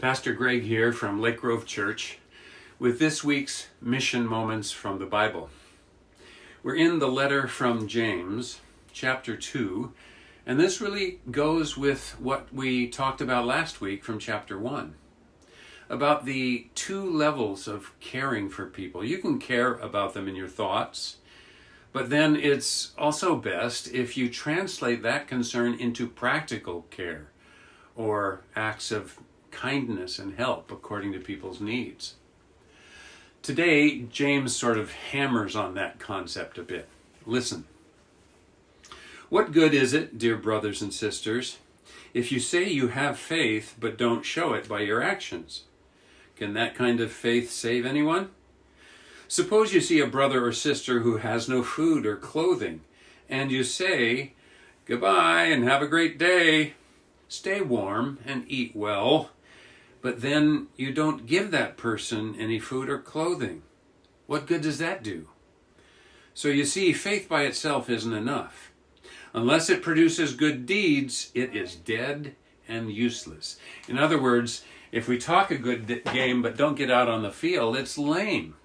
Pastor Graig here from Lake Grove Church with this week's Mission Moments from the Bible. We're in the letter from James, chapter 2, and this really goes with what we talked about last week from chapter 1, about the two levels of caring for people. You can care about them in your thoughts, but then it's also best if you translate that concern into practical care or acts of kindness and help according to people's needs. Today, James sort of hammers on that concept a bit. Listen. What good is it, dear brothers and sisters, if you say you have faith but don't show it by your actions? Can that kind of faith save anyone? Suppose you see a brother or sister who has no food or clothing, and you say, "Goodbye and have a great day. Stay warm and eat well," but then you don't give that person any food or clothing. What good does that do? So you see, faith by itself isn't enough. Unless it produces good deeds, it is dead and useless. In other words, if we talk a good game but don't get out on the field, it's lame.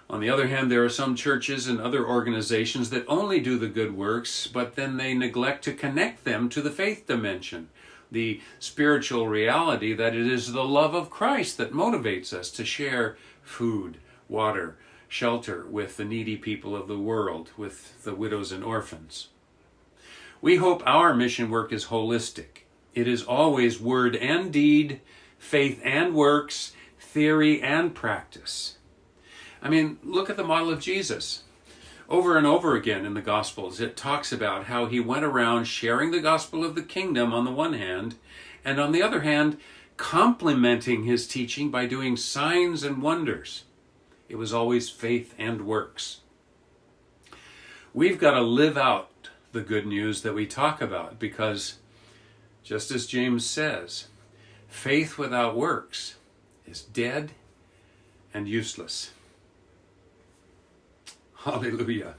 On the other hand, there are some churches and other organizations that only do the good works, but then they neglect to connect them to the faith dimension, the spiritual reality that it is the love of Christ that motivates us to share food, water, shelter with the needy people of the world, with the widows and orphans. We hope our mission work is holistic. It is always word and deed, faith and works, theory and practice. I mean, look at the model of Jesus. Over and over again in the Gospels, it talks about how he went around sharing the gospel of the kingdom on the one hand, and on the other hand, complementing his teaching by doing signs and wonders. It was always faith and works. We've got to live out the good news that we talk about because, just as James says, faith without works is dead and useless. Hallelujah.